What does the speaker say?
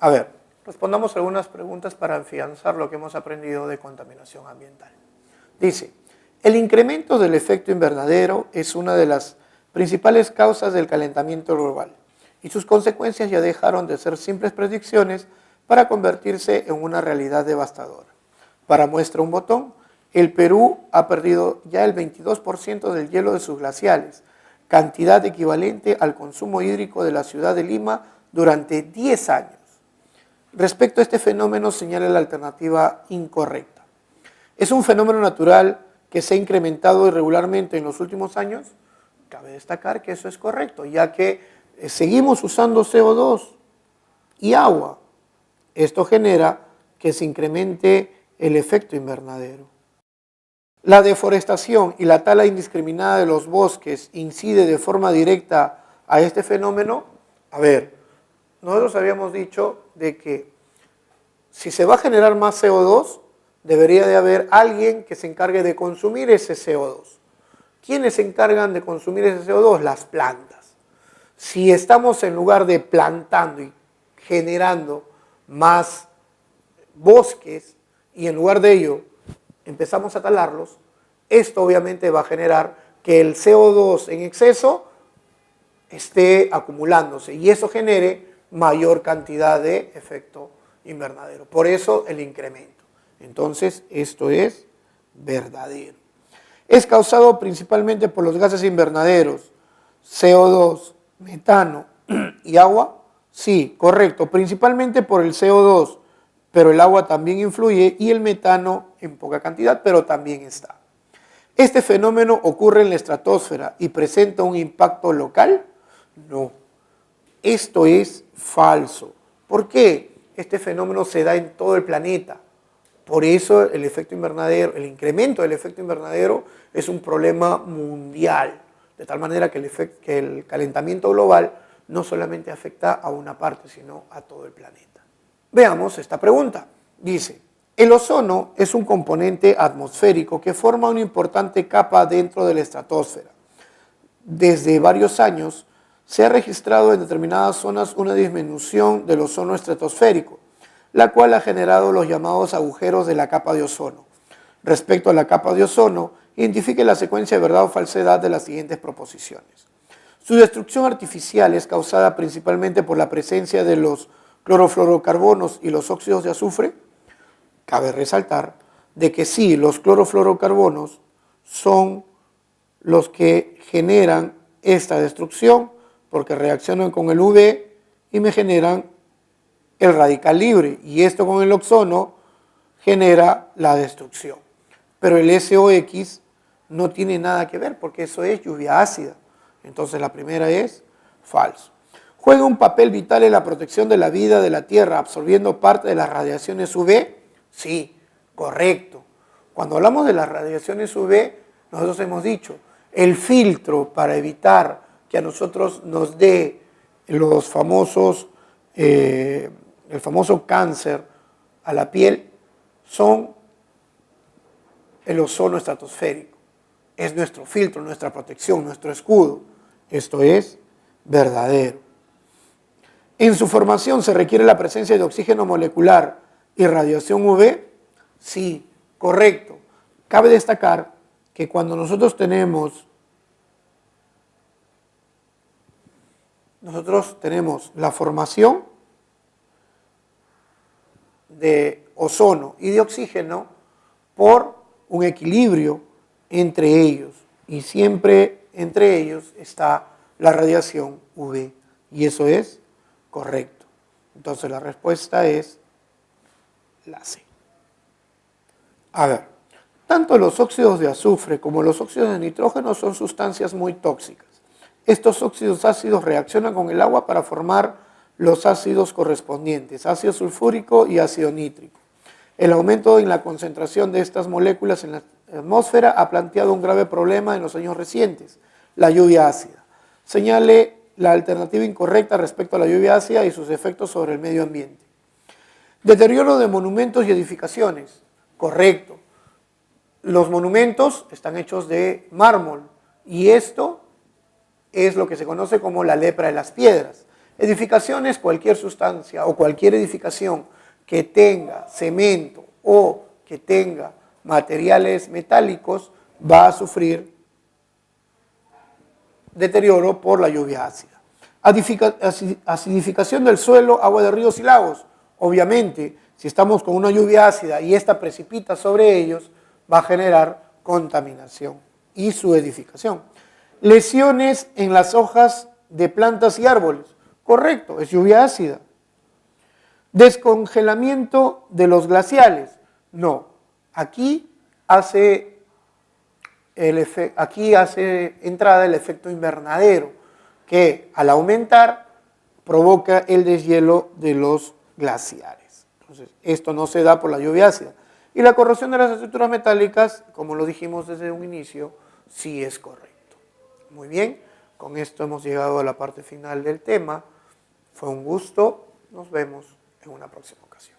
A ver, respondamos algunas preguntas para afianzar lo que hemos aprendido de contaminación ambiental. Dice, el incremento del efecto invernadero es una de las principales causas del calentamiento global y sus consecuencias ya dejaron de ser simples predicciones para convertirse en una realidad devastadora. Para muestra un botón, el Perú ha perdido ya el 22% del hielo de sus glaciales, cantidad equivalente al consumo hídrico de la ciudad de Lima durante 10 años. Respecto a este fenómeno, señala la alternativa incorrecta. ¿Es un fenómeno natural que se ha incrementado irregularmente en los últimos años? Cabe destacar que eso es correcto, ya que seguimos usando CO2 y agua. Esto genera que se incremente el efecto invernadero. La deforestación y la tala indiscriminada de los bosques incide de forma directa a este fenómeno. A ver, nosotros habíamos dicho de que si se va a generar más CO2, debería de haber alguien que se encargue de consumir ese CO2. ¿Quiénes se encargan de consumir ese CO2? Las plantas. Si estamos en lugar de plantando y generando más bosques y en lugar de ello empezamos a talarlos, esto obviamente va a generar que el CO2 en exceso esté acumulándose y eso genere mayor cantidad de efecto invernadero. Por eso el incremento. Entonces, esto es verdadero. Es causado principalmente por los gases invernaderos, CO2, metano y agua. Sí, correcto, principalmente por el CO2, pero el agua también influye y el metano en poca cantidad, pero también está. ¿Este fenómeno ocurre en la estratosfera y presenta un impacto local? No. Esto es falso. ¿Por qué? Este fenómeno se da en todo el planeta. Por eso el efecto invernadero, el incremento del efecto invernadero es un problema mundial. De tal manera que el calentamiento global no solamente afecta a una parte, sino a todo el planeta. Veamos esta pregunta. Dice, el ozono es un componente atmosférico que forma una importante capa dentro de la estratosfera. Desde varios años se ha registrado en determinadas zonas una disminución del ozono estratosférico, la cual ha generado los llamados agujeros de la capa de ozono. Respecto a la capa de ozono, identifique la secuencia de verdad o falsedad de las siguientes proposiciones. Su destrucción artificial es causada principalmente por la presencia de los clorofluorocarbonos y los óxidos de azufre. Cabe resaltar de que sí, los clorofluorocarbonos son los que generan esta destrucción porque reaccionan con el UV y me generan el radical libre y esto con el ozono genera la destrucción. Pero el SOX no tiene nada que ver porque eso es lluvia ácida. Entonces la primera es falso. ¿Juega un papel vital en la protección de la vida de la Tierra absorbiendo parte de las radiaciones UV? Sí, correcto. Cuando hablamos de las radiaciones UV, nosotros hemos dicho, el filtro para evitar que a nosotros nos dé los famosos, el famoso cáncer a la piel son el ozono estratosférico. Es nuestro filtro, nuestra protección, nuestro escudo. Esto es verdadero. En su formación se requiere la presencia de oxígeno molecular y radiación UV. Sí, correcto. Cabe destacar que cuando nosotros tenemos la formación de ozono y de oxígeno por un equilibrio entre ellos y siempre entre ellos está la radiación UV y eso es correcto. Entonces la respuesta es la C. A ver, tanto los óxidos de azufre como los óxidos de nitrógeno son sustancias muy tóxicas. Estos óxidos ácidos reaccionan con el agua para formar los ácidos correspondientes, ácido sulfúrico y ácido nítrico. El aumento en la concentración de estas moléculas en la atmósfera ha planteado un grave problema en los años recientes, la lluvia ácida. Señale la alternativa incorrecta respecto a la lluvia ácida y sus efectos sobre el medio ambiente. Deterioro de monumentos y edificaciones. Correcto. Los monumentos están hechos de mármol y esto es lo que se conoce como la lepra de las piedras. Edificaciones, cualquier sustancia o cualquier edificación que tenga cemento o que tenga materiales metálicos va a sufrir deterioro por la lluvia ácida. Acidificación del suelo, agua de ríos y lagos. Obviamente, si estamos con una lluvia ácida y esta precipita sobre ellos, va a generar contaminación y su edificación. Lesiones en las hojas de plantas y árboles. Correcto, es lluvia ácida. Descongelamiento de los glaciales. No, aquí hace entrada el efecto invernadero, que al aumentar provoca el deshielo de los glaciares. Entonces, esto no se da por la lluvia ácida. Y la corrosión de las estructuras metálicas, como lo dijimos desde un inicio, sí es correcto. Muy bien, con esto hemos llegado a la parte final del tema. Fue un gusto, nos vemos en una próxima ocasión.